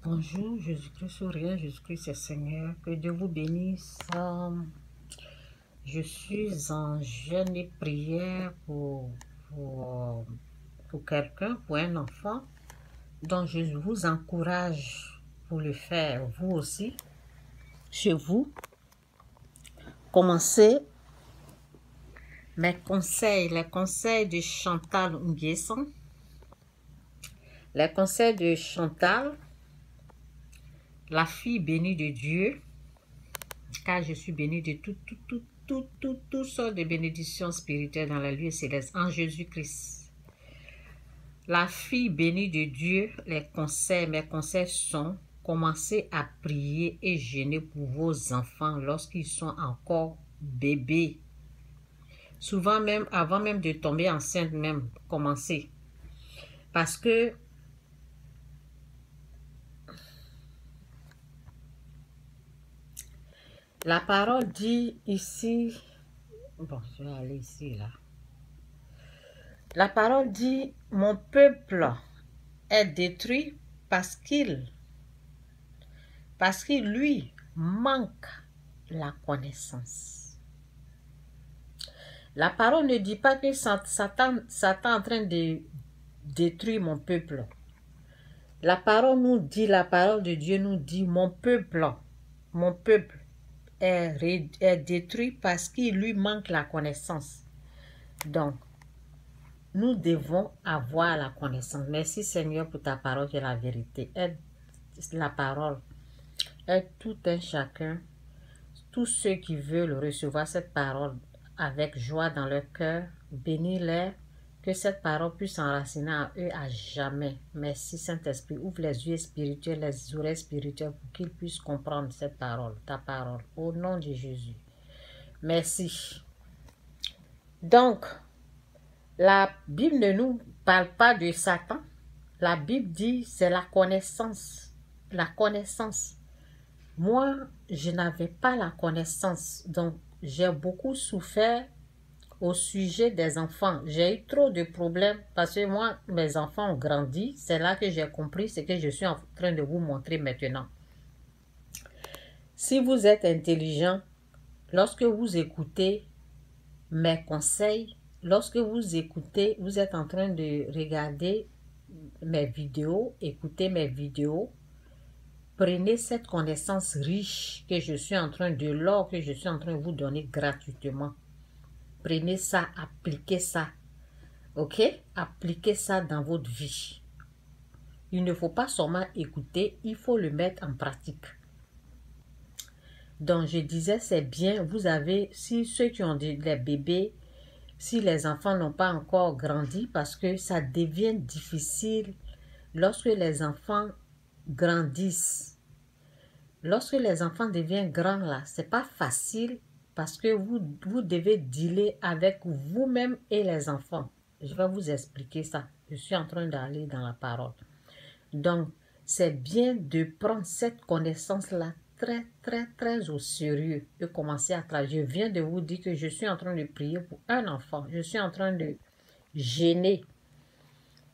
Bonjour, Jésus-Christ sourire, Jésus-Christ est Seigneur, que Dieu vous bénisse. Je suis en jeûne et prière pour, pour quelqu'un, pour un enfant, donc je vous encourage pour le faire, vous aussi, chez vous. Commencez mes conseils, les conseils de Chantal Nguesson, les conseils de Chantal, la fille bénie de Dieu, car je suis bénie de toutes sortes de bénédictions spirituelles dans la lieu céleste en Jésus-Christ. La fille bénie de Dieu, mes conseils sont: commencez à prier et jeûner pour vos enfants lorsqu'ils sont encore bébés. Souvent même, avant même de tomber enceinte même, commencez. Parce que la parole dit ici, bon, je vais aller ici, là. La parole dit, mon peuple est détruit parce qu'il lui manque la connaissance. La parole ne dit pas que Satan est en train de détruire mon peuple. La parole nous dit, la parole de Dieu nous dit, mon peuple est détruit parce qu'il lui manque la connaissance. Donc, nous devons avoir la connaissance. Merci Seigneur pour ta parole qui est la vérité. Aide la parole. Aide tout un chacun, tous ceux qui veulent recevoir cette parole avec joie dans leur cœur. Bénis-les, que cette parole puisse s'enraciner en eux à jamais. Merci Saint-Esprit. Ouvre les yeux spirituels, les oreilles spirituelles pour qu'ils puissent comprendre cette parole, ta parole. Au nom de Jésus. Merci. Donc, la Bible ne nous parle pas de Satan. La Bible dit c'est la connaissance. La connaissance. Moi, je n'avais pas la connaissance. Donc, j'ai beaucoup souffert au sujet des enfants. J'ai eu trop de problèmes parce que moi, mes enfants ont grandi. C'est là que j'ai compris ce que je suis en train de vous montrer maintenant. Si vous êtes intelligent, lorsque vous écoutez mes conseils, lorsque vous écoutez, vous êtes en train de regarder mes vidéos, écoutez mes vidéos, prenez cette connaissance riche que je suis en train de l'or que je suis en train de vous donner gratuitement. Prenez ça, appliquez ça. Ok? Appliquez ça dans votre vie. Il ne faut pas seulement écouter, il faut le mettre en pratique. Donc, je disais, c'est bien, vous avez, si ceux qui ont des bébés, si les enfants n'ont pas encore grandi, parce que ça devient difficile lorsque les enfants grandissent. Lorsque les enfants deviennent grands, là, c'est pas facile parce que vous devez dealer avec vous-même et les enfants. Je vais vous expliquer ça. Je suis en train d'aller dans la parole. Donc, c'est bien de prendre cette connaissance-là très au sérieux et commencer à travailler. Je viens de vous dire que je suis en train de prier pour un enfant. Je suis en train de jeûner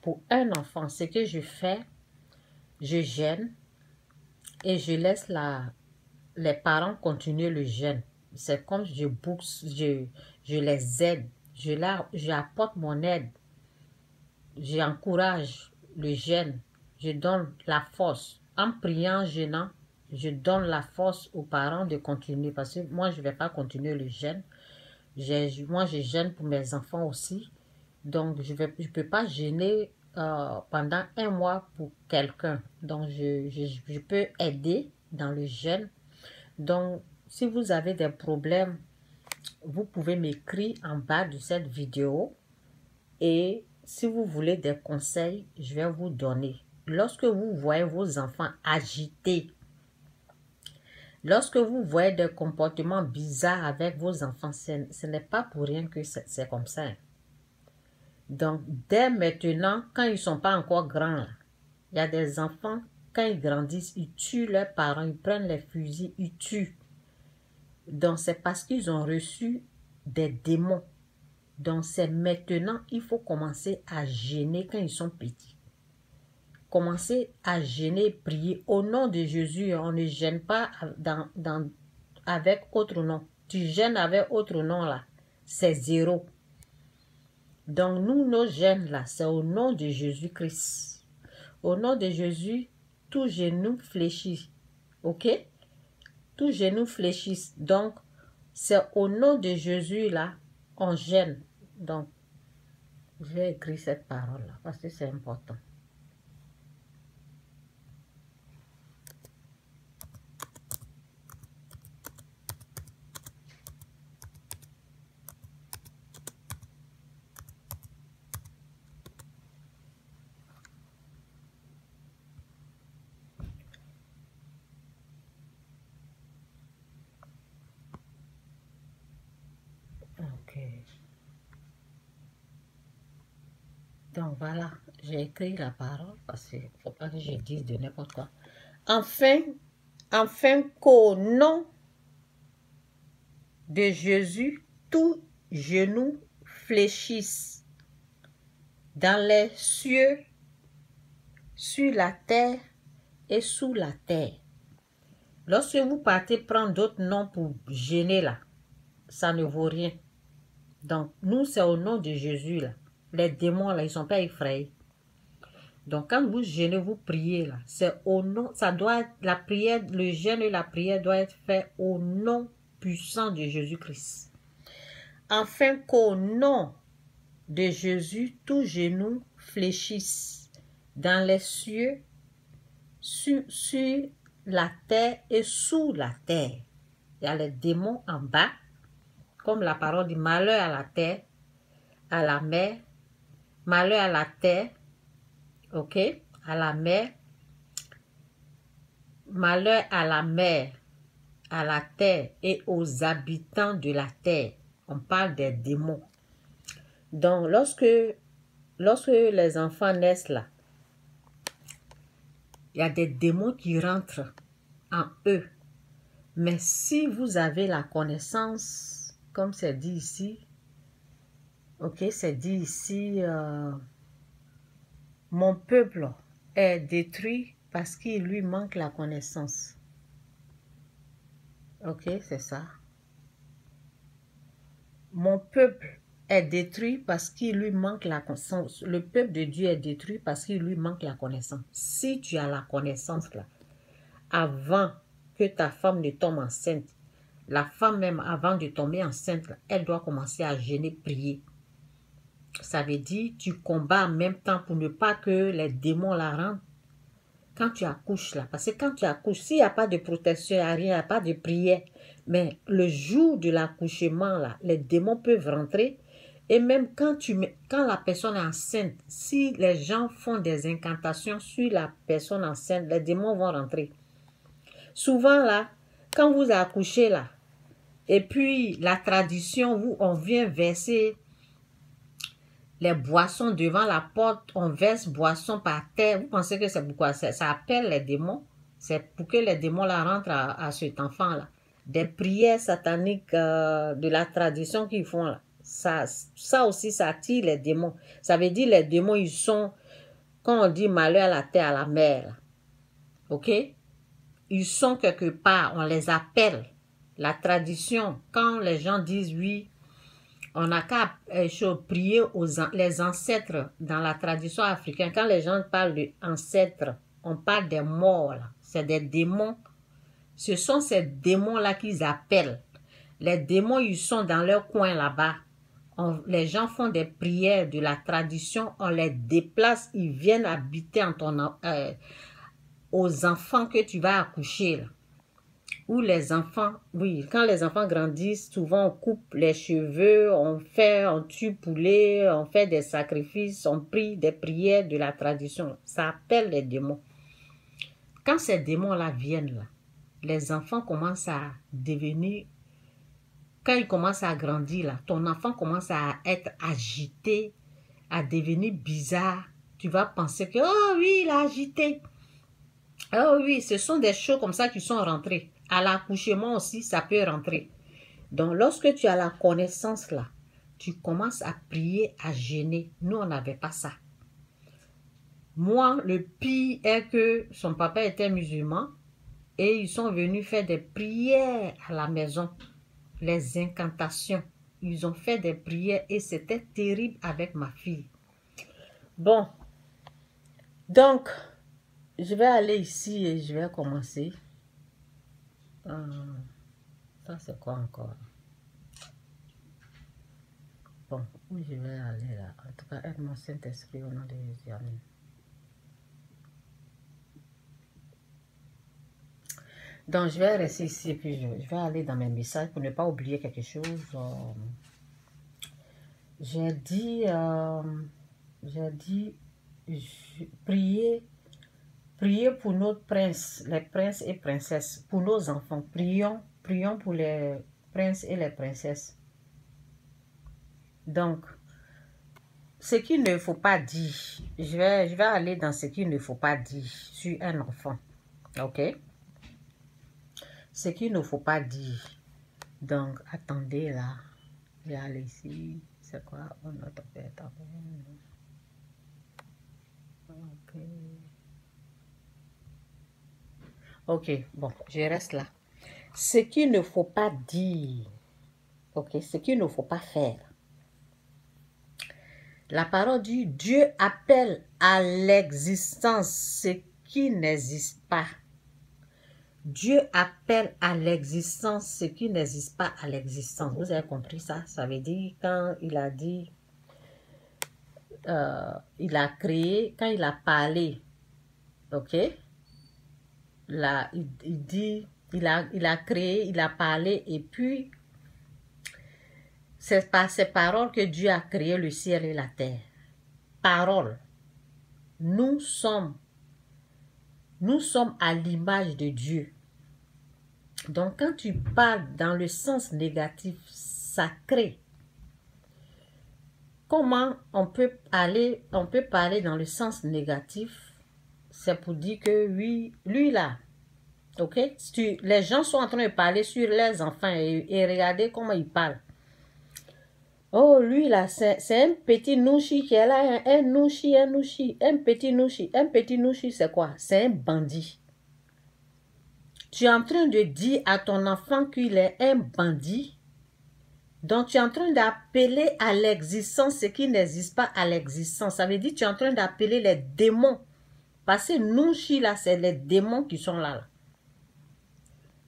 pour un enfant. Ce que je fais, je jeûne et je laisse les parents continuer le jeûne. C'est comme je bourse, je les aide. J'apporte mon aide. J'encourage le jeûne. Je donne la force. En priant, jeûnant, je donne la force aux parents de continuer. Parce que moi, je ne vais pas continuer le jeûne. Moi, je jeûne pour mes enfants aussi. Donc, je peux pas jeûner pendant un mois pour quelqu'un. Donc, je peux aider dans le jeûne. Donc, si vous avez des problèmes, vous pouvez m'écrire en bas de cette vidéo. Et si vous voulez des conseils, je vais vous donner. Lorsque vous voyez vos enfants agités, lorsque vous voyez des comportements bizarres avec vos enfants, ce n'est pas pour rien que c'est comme ça. Donc, dès maintenant, quand ils ne sont pas encore grands, là, il y a des enfants, quand ils grandissent, ils tuent leurs parents, ils prennent les fusils, ils tuent. Donc, c'est parce qu'ils ont reçu des démons. Donc, c'est maintenant, il faut commencer à gêner quand ils sont petits. commencez à gêner, prier. Au nom de Jésus, on ne gêne pas avec autre nom. Tu gênes avec autre nom là, c'est zéro. Donc nous, nos gênes là, c'est au nom de Jésus-Christ. Au nom de Jésus, tout genou fléchit. Ok? Tout genou fléchit. Donc, c'est au nom de Jésus là, on gêne. Donc, j'ai écrit cette parole là, parce que c'est important. Ok. Donc voilà, j'ai écrit la parole parce qu'il ne faut pas que je dise de n'importe quoi. Enfin qu'au nom de Jésus, tout genou fléchisse dans les cieux, sur la terre et sous la terre. Lorsque vous partez prendre d'autres noms pour gêner là, ça ne vaut rien. Donc, nous, c'est au nom de Jésus là. Les démons là, ils ne sont pas effrayés. Donc, quand vous gênez, vous priez là, c'est au nom, ça doit être, la prière, le jeûne et la prière doit être fait au nom puissant de Jésus-Christ. Afin qu'au nom de Jésus, tout genou fléchisse dans les cieux, sur la terre et sous la terre. Il y a les démons en bas, comme la parole dit, malheur à la terre, à la mer, malheur à la terre, ok, à la mer, malheur à la mer, à la terre et aux habitants de la terre. On parle des démons. Donc, lorsque les enfants naissent là, il y a des démons qui rentrent en eux. Mais si vous avez la connaissance, comme c'est dit ici, ok, c'est dit ici, mon peuple est détruit parce qu'il lui manque la connaissance. Ok, c'est ça. Mon peuple est détruit parce qu'il lui manque la connaissance. Le peuple de Dieu est détruit parce qu'il lui manque la connaissance. Si tu as la connaissance là, avant que ta femme ne tombe enceinte, la femme même avant de tomber enceinte, là, elle doit commencer à jeûner, prier. Ça veut dire tu combats en même temps pour ne pas que les démons la rentrent. Quand tu accouches là, parce que quand tu accouches, s'il n'y a pas de protection, il n'y a rien, il n'y a pas de prière, mais le jour de l'accouchement là, les démons peuvent rentrer. Et même quand la personne est enceinte, si les gens font des incantations sur la personne enceinte, les démons vont rentrer. Souvent là, quand vous accouchez là, et puis la tradition, on vient verser les boissons devant la porte, on verse boissons par terre. Vous pensez que c'est pourquoi? Ça appelle les démons. C'est pour que les démons la rentrent à cet enfant-là. Des prières sataniques de la tradition qu'ils font là. Ça aussi, ça attire les démons. Ça veut dire les démons, ils sont, quand on dit malheur à la terre, à la mer. Là. Ok? Ils sont quelque part, on les appelle. La tradition, quand les gens disent oui, on n'a qu'à prier les ancêtres dans la tradition africaine. Quand les gens parlent d'ancêtres, on parle des morts. C'est des démons. Ce sont ces démons-là qu'ils appellent. Les démons, ils sont dans leur coin là-bas. Les gens font des prières de la tradition. On les déplace. Ils viennent habiter aux enfants que tu vas accoucher là. Où les enfants, oui, quand les enfants grandissent, souvent on coupe les cheveux, on tue poulet, on fait des sacrifices, on prie des prières de la tradition. Ça appelle les démons. Quand ces démons-là viennent, là, les enfants commencent à devenir, quand ils commencent à grandir, là, ton enfant commence à être agité, à devenir bizarre. Tu vas penser que, oh oui, il a agité. Oh oui, ce sont des choses comme ça qui sont rentrées. À l'accouchement aussi, ça peut rentrer. Donc, lorsque tu as la connaissance là, tu commences à prier, à jeûner. Nous, on n'avait pas ça. Moi, le pire est que son papa était musulman et ils sont venus faire des prières à la maison. Les incantations. Ils ont fait des prières et c'était terrible avec ma fille. Bon, donc, je vais aller ici et je vais commencer. Ça, c'est quoi encore? Bon, où je vais aller là? En tout cas, aide mon Saint-Esprit au nom de Jésus. Amen. Donc, je vais rester ici et puis je vais aller dans mes messages pour ne pas oublier quelque chose. J'ai dit, prier pour notre prince, les princes et princesses, pour nos enfants. Prions pour les princes et les princesses. Donc, ce qu'il ne faut pas dire, je vais aller dans ce qu'il ne faut pas dire sur un enfant. Ok? Ce qu'il ne faut pas dire. Donc, attendez là. Je vais aller ici. C'est quoi? Oh, notre Père. Ok. Ok, bon, je reste là. Ce qu'il ne faut pas dire. Ok, ce qu'il ne faut pas faire. La parole dit, Dieu appelle à l'existence ce qui n'existe pas. Dieu appelle à l'existence ce qui n'existe pas à l'existence. Vous avez compris ça? Ça veut dire quand il a dit, il a créé, quand il a parlé, ok? Là, il dit, il a créé, il a parlé et puis c'est par ces paroles que Dieu a créé le ciel et la terre. Paroles. Nous sommes à l'image de Dieu. Donc, quand tu parles dans le sens négatif, ça crée. Comment on peut parler dans le sens négatif? C'est pour dire que oui, lui là, ok? Les gens sont en train de parler sur les enfants et regardez comment ils parlent. Oh, lui là, c'est un petit nouchi qui est là, un nouchi, un petit nouchi, c'est quoi? C'est un bandit. Tu es en train de dire à ton enfant qu'il est un bandit. Donc, tu es en train d'appeler à l'existence ce qui n'existe pas à l'existence. Ça veut dire que tu es en train d'appeler les démons. Parce que nouchi là, c'est les démons qui sont là.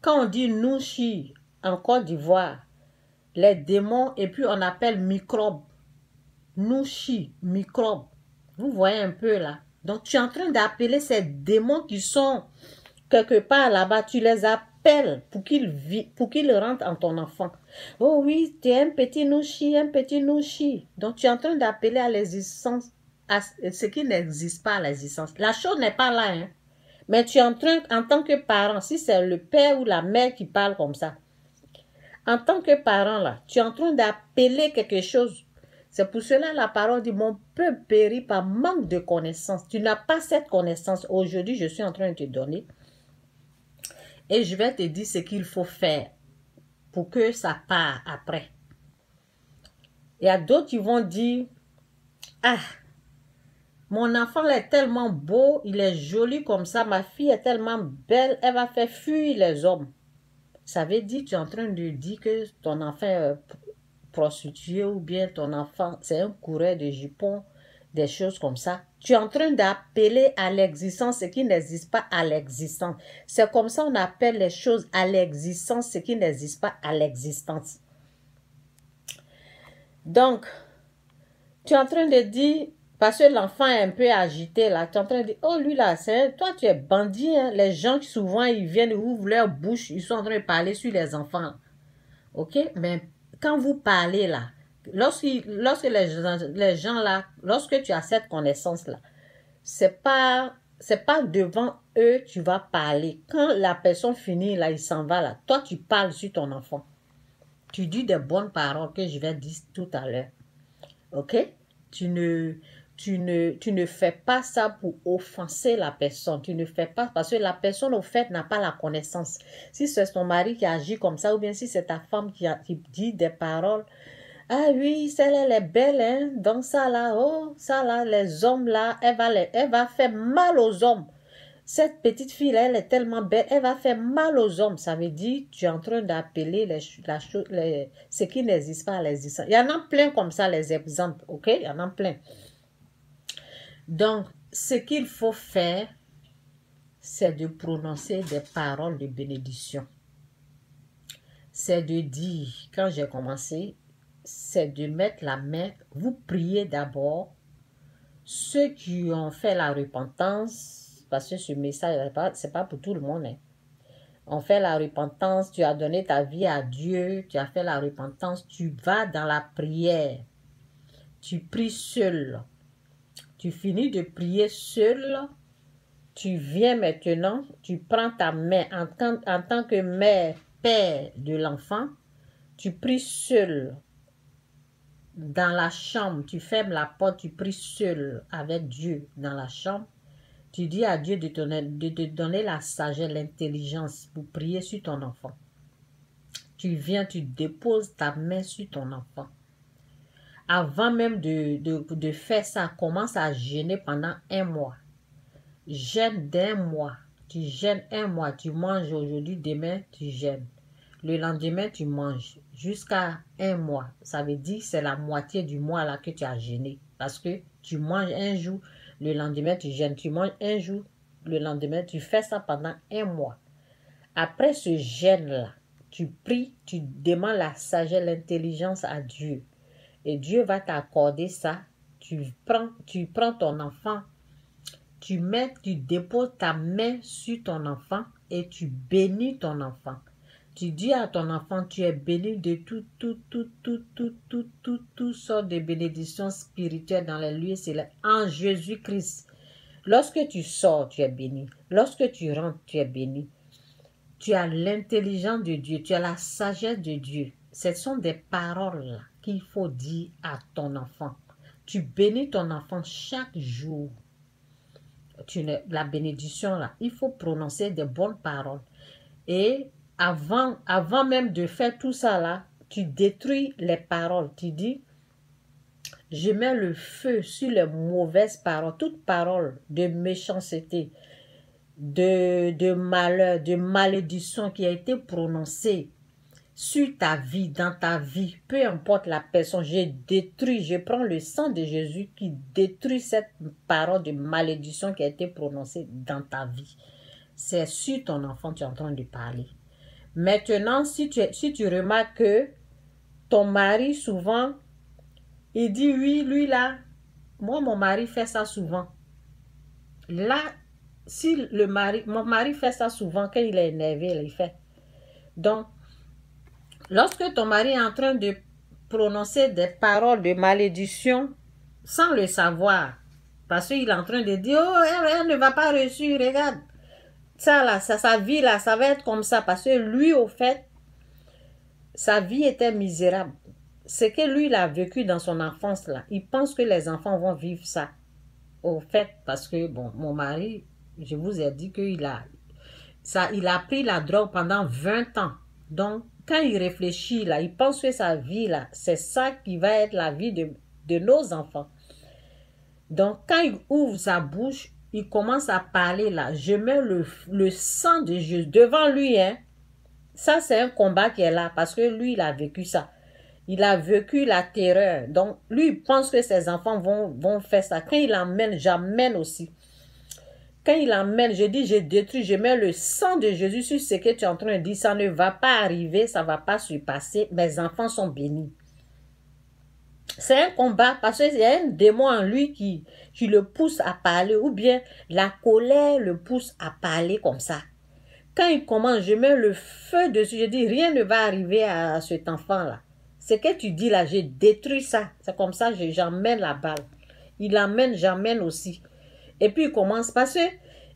Quand on dit nouchi en Côte d'Ivoire, les démons et puis on appelle microbes. Nouchi, microbes. Vous voyez un peu là. Donc, tu es en train d'appeler ces démons qui sont quelque part là-bas. Tu les appelles pour qu'ils rentrent en ton enfant. Oh oui, tu es un petit nouchi, un petit nouchi. Donc, tu es en train d'appeler à l'existence, à ce qui n'existe pas à l'existence. La chose n'est pas là, hein. Mais tu es en train, en tant que parent, si c'est le père ou la mère qui parle comme ça, en tant que parent là, tu es en train d'appeler quelque chose. C'est pour cela la parole dit, mon peuple périt par manque de connaissance. Tu n'as pas cette connaissance. Aujourd'hui, je suis en train de te donner. Et je vais te dire ce qu'il faut faire pour que ça part après. Il y a d'autres qui vont dire, ah, mon enfant est tellement beau, il est joli comme ça, ma fille est tellement belle, elle va faire fuir les hommes. Ça veut dire que tu es en train de dire que ton enfant est prostitué ou bien ton enfant, c'est un coureur de jupons, des choses comme ça. Tu es en train d'appeler à l'existence ce qui n'existe pas à l'existence. C'est comme ça qu'on appelle les choses à l'existence ce qui n'existe pas à l'existence. Donc, tu es en train de dire, parce que l'enfant est un peu agité là, tu es en train de dire, oh lui là, toi tu es bandit, hein? Les gens qui souvent ils viennent, ils ouvrent leur bouche, ils sont en train de parler sur les enfants. Ok? Mais quand vous parlez là, lorsque les gens là, lorsque tu as cette connaissance là, c'est pas devant eux tu vas parler. Quand la personne finit là, il s'en va là, toi tu parles sur ton enfant. Tu dis des bonnes paroles que je vais dire tout à l'heure. Ok? Tu ne fais pas ça pour offenser la personne. Tu ne fais pas parce que la personne au fait n'a pas la connaissance. Si c'est ton mari qui agit comme ça ou bien si c'est ta femme qui dit des paroles Ah oui, celle elle est belle, hein. Donc ça là, oh, ça là, les hommes là, elle va faire mal aux hommes. Cette petite fille là, elle est tellement belle, elle va faire mal aux hommes. Ça veut dire, tu es en train d'appeler ce qui n'existe pas à l'existence. Il y en a plein comme ça, les exemples, ok? Il y en a plein. Donc, ce qu'il faut faire, c'est de prononcer des paroles de bénédiction. C'est de dire, quand j'ai commencé, c'est de mettre la main, vous priez d'abord. Ceux qui ont fait la repentance, parce que ce message, ce n'est pas pour tout le monde. Hein. On fait la repentance, tu as donné ta vie à Dieu, tu as fait la repentance, tu vas dans la prière. Tu pries seul. Tu finis de prier seul. Tu viens maintenant, tu prends ta main en tant que mère, père de l'enfant. Tu pries seul. Dans la chambre, tu fermes la porte, tu pries seul avec Dieu dans la chambre. Tu dis à Dieu de te donner la sagesse, l'intelligence pour prier sur ton enfant. Tu viens, tu déposes ta main sur ton enfant. Avant même de faire ça, commence à jeûner pendant 1 mois. Jeûne d'1 mois. Tu jeûnes 1 mois. Tu manges aujourd'hui, demain, tu jeûnes. Le lendemain, tu manges jusqu'à 1 mois. Ça veut dire que c'est la moitié du mois là que tu as jeûné. Parce que tu manges un jour, le lendemain, tu jeûnes. Tu manges un jour, le lendemain, tu fais ça pendant 1 mois. Après ce jeûne-là, tu pries, tu demandes la sagesse, l'intelligence à Dieu. Et Dieu va t'accorder ça. Tu prends ton enfant, tu déposes ta main sur ton enfant et tu bénis ton enfant. Tu dis à ton enfant, tu es béni de toutes sortes de bénédictions spirituelles dans les lieux célestes en Jésus-Christ. Lorsque tu sors, tu es béni. Lorsque tu rentres, tu es béni. Tu as l'intelligence de Dieu, tu as la sagesse de Dieu. Ce sont des paroles qu'il faut dire à ton enfant. Tu bénis ton enfant chaque jour. La bénédiction là, il faut prononcer des bonnes paroles. Et avant même de faire tout ça là, tu détruis les paroles. Tu dis, je mets le feu sur les mauvaises paroles, toute parole de méchanceté, de malheur, de malédiction qui a été prononcée sur ta vie, dans ta vie, peu importe la personne, je prends le sang de Jésus qui détruit cette parole de malédiction qui a été prononcée dans ta vie. C'est sur ton enfant que tu es en train de parler. Maintenant, si tu remarques que ton mari, souvent, il dit, oui, lui là, moi, mon mari fait ça souvent. Là, si mon mari fait ça souvent, quand il est énervé, il fait. Donc, lorsque ton mari est en train de prononcer des paroles de malédiction, sans le savoir, parce qu'il est en train de dire, oh, elle ne va pas réussir, regarde. Ça là, sa vie là, ça va être comme ça, parce que lui, au fait, sa vie était misérable. Ce que lui, il a vécu dans son enfance là, il pense que les enfants vont vivre ça. Au fait, parce que, bon, mon mari, je vous ai dit qu'il il a pris la drogue pendant 20 ans. Donc, quand il réfléchit là, il pense que sa vie là, c'est ça qui va être la vie de nos enfants. Donc, quand il ouvre sa bouche, il commence à parler là. Je mets le sang de Jésus devant lui. Hein. Ça, c'est un combat qui est là parce que lui, il a vécu ça. Il a vécu la terreur. Donc, lui, il pense que ses enfants vont faire ça. Quand il emmène, j'emmène aussi. Quand il emmène, je dis, je détruis, je mets le sang de Jésus sur ce que tu es en train de dire. Ça ne va pas arriver, ça ne va pas se passer. Mes enfants sont bénis. C'est un combat parce qu'il y a un démon en lui qui le pousse à parler ou bien la colère le pousse à parler comme ça. Quand il commence, je mets le feu dessus. Je dis, rien ne va arriver à cet enfant-là. Ce que tu dis là, j'ai détruit ça. C'est comme ça, j'emmène la balle. Il l'emmène, j'emmène aussi. Et puis il commence parce que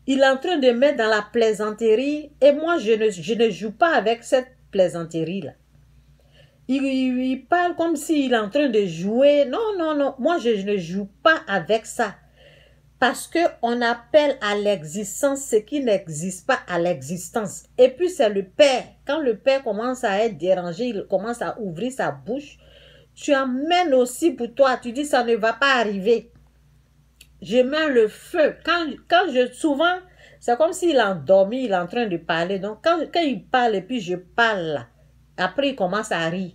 il est en train de mettre dans la plaisanterie. Et moi, je ne joue pas avec cette plaisanterie-là. Il parle comme s'il est en train de jouer. Non, non, non. Moi, je ne joue pas avec ça. Parce qu'on appelle à l'existence ce qui n'existe pas à l'existence. Et puis c'est le Père. Quand le Père commence à être dérangé, il commence à ouvrir sa bouche. tu amènes aussi pour toi. Tu dis, ça ne va pas arriver. Je mets le feu. Souvent, c'est comme s'il a endormi, il est en train de parler. Donc, quand il parle et puis je parle là, après il commence à rire.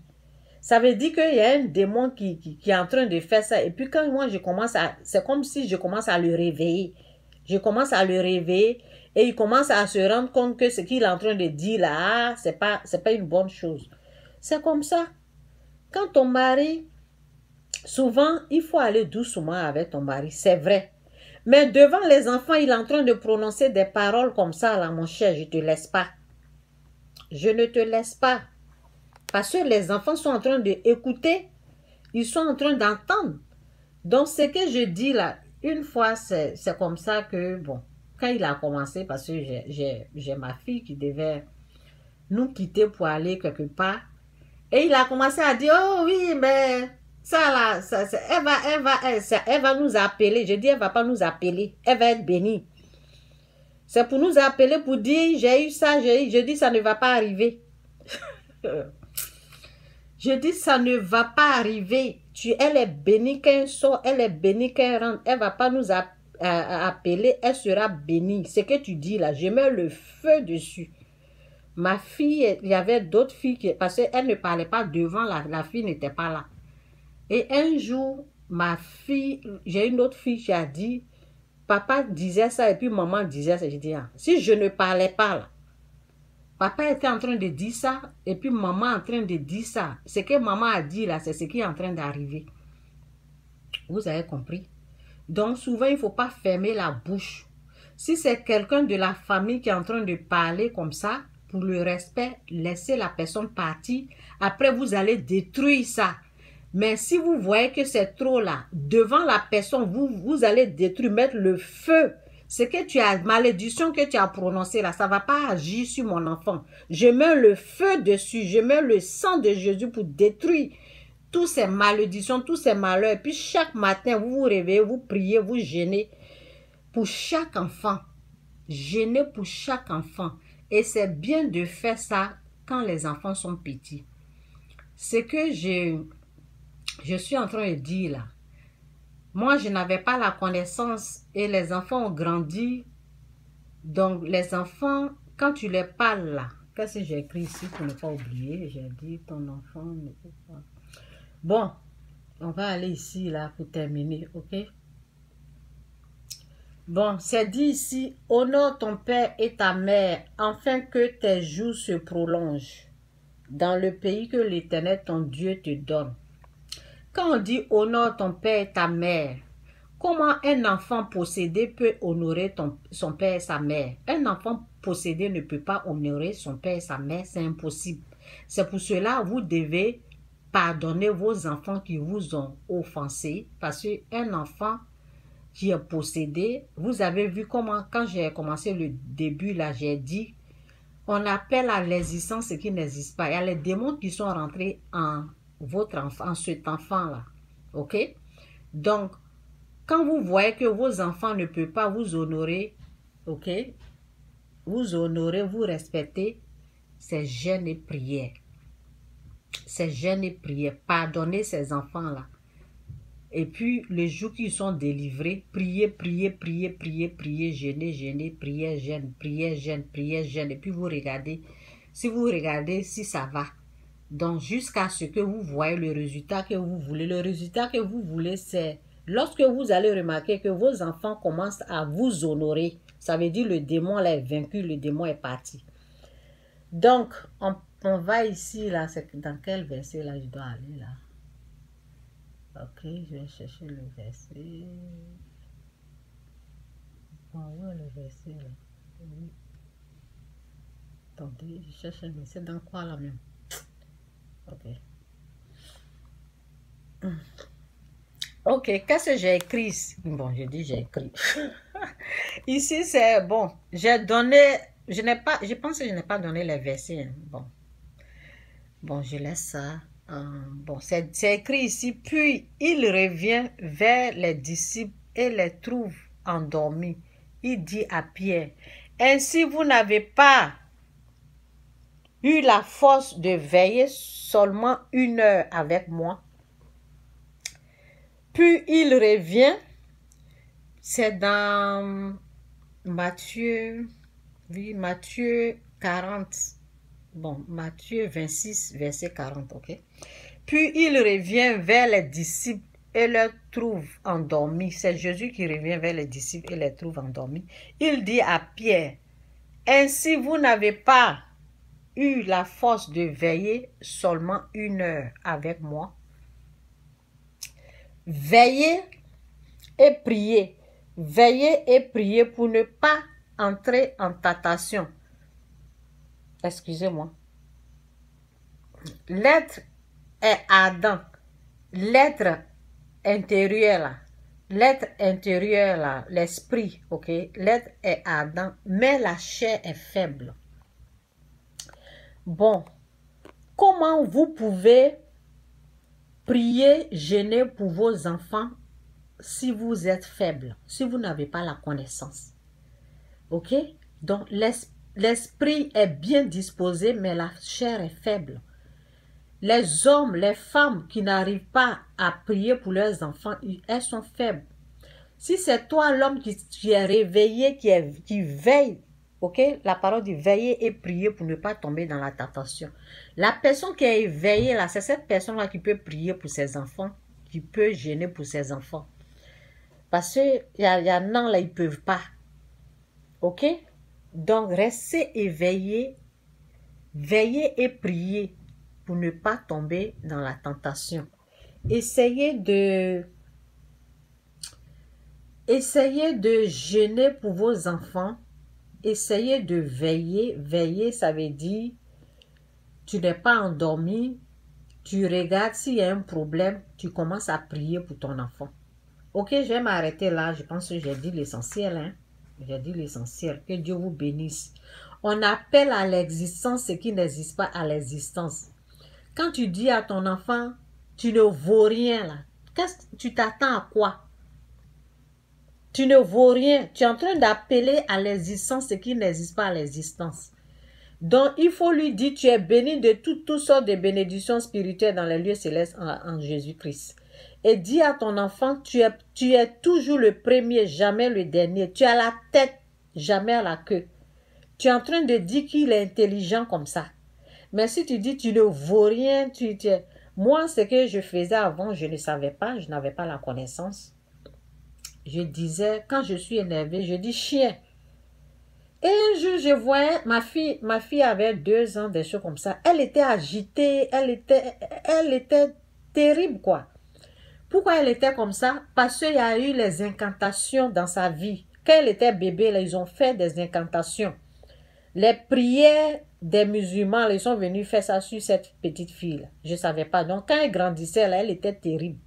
Ça veut dire qu'il y a un démon qui est en train de faire ça. Et puis quand moi je commence à... C'est comme si je commence à le réveiller. Je commence à le réveiller et il commence à se rendre compte que ce qu'il est en train de dire là, c'est pas une bonne chose. C'est comme ça. Quand ton mari... Souvent, il faut aller doucement avec ton mari, c'est vrai. Mais devant les enfants, il est en train de prononcer des paroles comme ça, là, mon cher, je ne te laisse pas. Je ne te laisse pas. Parce que les enfants sont en train d'écouter, ils sont en train d'entendre. Donc, ce que je dis là, une fois, c'est comme ça que, bon, quand il a commencé, parce que j'ai ma fille qui devait nous quitter pour aller quelque part, et il a commencé à dire, oh oui, mais ça là, elle va nous appeler. Je dis, elle ne va pas nous appeler, elle va être bénie. C'est pour nous appeler, pour dire, j'ai eu ça, je dis, ça ne va pas arriver. Je dis, ça ne va pas arriver. Elle est bénie quand elle sort, elle est bénie quand elle rentre. Elle ne va pas nous appeler, elle sera bénie. Ce que tu dis là, je mets le feu dessus. Ma fille, il y avait d'autres filles, parce qu'elle ne parlait pas devant, la fille n'était pas là. Et un jour, ma fille, j'ai une autre fille qui a dit, papa disait ça et puis maman disait ça. J'ai dit, ah, si je ne parlais pas là, papa était en train de dire ça et puis maman en train de dire ça. Ce que maman a dit là, c'est ce qui est en train d'arriver. Vous avez compris? Donc souvent, il ne faut pas fermer la bouche. Si c'est quelqu'un de la famille qui est en train de parler comme ça, pour le respect, laissez la personne partir. Après, vous allez détruire ça. Mais si vous voyez que c'est trop là, devant la personne, vous allez détruire, mettre le feu. Ce que tu as, malédiction que tu as prononcée là, ça ne va pas agir sur mon enfant. Je mets le feu dessus, je mets le sang de Jésus pour détruire toutes ces malédictions, tous ces malheurs. Et puis chaque matin, vous vous réveillez, vous priez, vous jeûnez pour chaque enfant. Jeûnez pour chaque enfant. Et c'est bien de faire ça quand les enfants sont petits. Ce que je suis en train de dire là, moi je n'avais pas la connaissance et les enfants ont grandi. Donc les enfants, quand tu les parles là, qu'est-ce que j'ai écrit ici pour ne pas oublier? J'ai dit ton enfant ne peut pas. Bon, on va aller ici là pour terminer, ok? Bon, c'est dit ici, honore ton père et ta mère, afin que tes jours se prolongent dans le pays que l'Éternel ton Dieu te donne. Quand on dit honore ton père et ta mère, comment un enfant possédé peut honorer son père et sa mère? Un enfant possédé ne peut pas honorer son père et sa mère, c'est impossible. C'est pour cela que vous devez pardonner vos enfants qui vous ont offensé, parce qu'un enfant qui est possédé, vous avez vu comment, quand j'ai commencé le début là, j'ai dit, on appelle à l'existence ce qui n'existe pas. Il y a les démons qui sont rentrés en votre enfant, en cet enfant-là. Ok? Donc, quand vous voyez que vos enfants ne peuvent pas vous honorer, ok? Vous honorer, vous respecter, c'est jeûne et prière. C'est jeûne et prière. Pardonnez ces enfants-là. Et puis, les jours qu'ils sont délivrés, priez, priez, priez, priez, priez, jeûnez, jeûnez, priez, jeûne, priez, jeûne, priez, jeûne. Et puis, vous regardez, si vous regardez, si ça va. Donc, jusqu'à ce que vous voyez le résultat que vous voulez. Le résultat que vous voulez, c'est lorsque vous allez remarquer que vos enfants commencent à vous honorer. Ça veut dire le démon là est vaincu, le démon est parti. Donc, on va ici, là, c'est dans quel verset là je dois aller là? Ok, je vais chercher le verset. Bon, où est le verset là? Oui. Attendez, je cherche un verset dans quoi là même? Ok. Ok, qu'est-ce que j'ai écrit ici? Bon, je dis j'ai écrit. Ici, c'est bon. J'ai donné, je pense que je n'ai pas donné les versets. Hein. Bon, je laisse ça. Bon, c'est écrit ici. Puis, il revient vers les disciples et les trouve endormis. Il dit à Pierre, ainsi vous n'avez pas eu la force de veiller seulement 1 heure avec moi. Puis il revient, c'est dans Matthieu, oui, Matthieu 40. Bon, Matthieu 26, verset 40, ok. Puis il revient vers les disciples et les trouve endormis. C'est Jésus qui revient vers les disciples et les trouve endormis. Il dit à Pierre, ainsi vous n'avez pas eu la force de veiller seulement 1 heure avec moi. Veillez et priez. Veillez et priez pour ne pas entrer en tentation. Excusez-moi. L'être est Adam. L'être intérieur là. L'être intérieur là, l'esprit, ok? L'être est Adam, mais la chair est faible. Bon, comment vous pouvez prier, jeûner pour vos enfants si vous êtes faible, si vous n'avez pas la connaissance? Ok? Donc, l'esprit est bien disposé, mais la chair est faible. Les hommes, les femmes qui n'arrivent pas à prier pour leurs enfants, elles sont faibles. Si c'est toi l'homme qui est réveillé, qui veille, ok? La parole dit veiller et prier pour ne pas tomber dans la tentation. La personne qui est éveillée là, c'est cette personne-là qui peut prier pour ses enfants, qui peut gêner pour ses enfants. Parce qu'il y en a là, ils ne peuvent pas. Ok? Donc, restez éveillés, veillez et priez pour ne pas tomber dans la tentation. Essayez de jeûner pour vos enfants. Essayez de veiller. Veiller, ça veut dire tu n'es pas endormi. Tu regardes s'il y a un problème. Tu commences à prier pour ton enfant. Ok, je vais m'arrêter là. Je pense que j'ai dit l'essentiel. Hein? J'ai dit l'essentiel. Que Dieu vous bénisse. On appelle à l'existence ce qui n'existe pas à l'existence. Quand tu dis à ton enfant, tu ne vaux rien là. Tu t'attends à quoi? Tu ne vaux rien. Tu es en train d'appeler à l'existence ce qui n'existe pas à l'existence. Donc, il faut lui dire, tu es béni de toutes sortes de bénédictions spirituelles dans les lieux célestes en Jésus-Christ. Et dis à ton enfant, tu es toujours le premier, jamais le dernier. Tu as la tête, jamais à la queue. Tu es en train de dire qu'il est intelligent comme ça. Mais si tu dis, tu ne vaux rien, moi, ce que je faisais avant, je ne savais pas, je n'avais pas la connaissance. Je disais, quand je suis énervée, je dis chien. Et un jour, je voyais, ma fille avait 2 ans, des choses comme ça. Elle était agitée, elle était terrible, quoi. Pourquoi elle était comme ça? Parce qu'il y a eu les incantations dans sa vie. Quand elle était bébé, là, ils ont fait des incantations. Les prières des musulmans, là, ils sont venus faire ça sur cette petite fille, là. Je ne savais pas. Donc, quand elle grandissait, là, elle était terrible.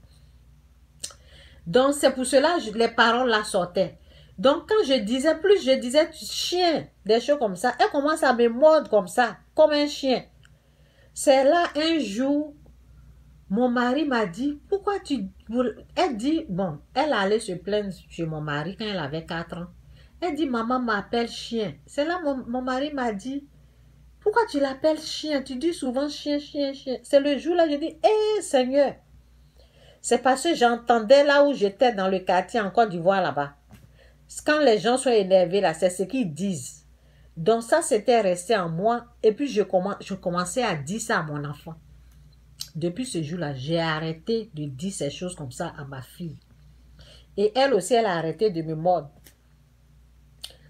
Donc, c'est pour cela que les paroles la sortaient. Donc, quand je disais, plus je disais chien, des choses comme ça, elle commence à me mordre comme ça, comme un chien. C'est là, un jour, mon mari m'a dit, pourquoi tu... Elle dit, bon, elle allait se plaindre chez mon mari quand elle avait 4 ans. Elle dit, maman m'appelle chien. C'est là, mon mari m'a dit, pourquoi tu l'appelles chien? Tu dis souvent chien, chien, chien. C'est le jour-là, je dis, hé, Seigneur. C'est parce que j'entendais là où j'étais dans le quartier en Côte d'Ivoire là-bas. Quand les gens sont énervés là, c'est ce qu'ils disent. Donc ça, c'était resté en moi. Et puis je commençais à dire ça à mon enfant. Depuis ce jour-là, j'ai arrêté de dire ces choses comme ça à ma fille. Et elle aussi, elle a arrêté de me mordre.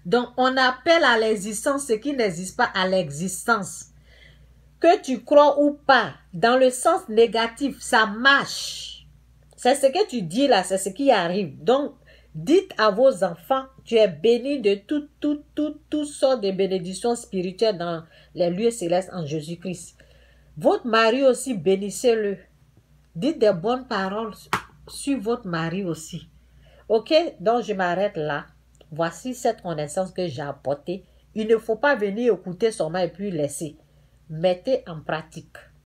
Donc, on appelle à l'existence ce qui n'existe pas à l'existence. Que tu crois ou pas, dans le sens négatif, ça marche. C'est ce que tu dis là, c'est ce qui arrive. Donc, dites à vos enfants, tu es béni de toutes sortes de bénédictions spirituelles dans les lieux célestes en Jésus-Christ. Votre mari aussi, bénissez-le. Dites des bonnes paroles sur votre mari aussi. Ok, donc je m'arrête là. Voici cette connaissance que j'ai apportée. Il ne faut pas venir écouter seulement et puis laisser. Mettez en pratique.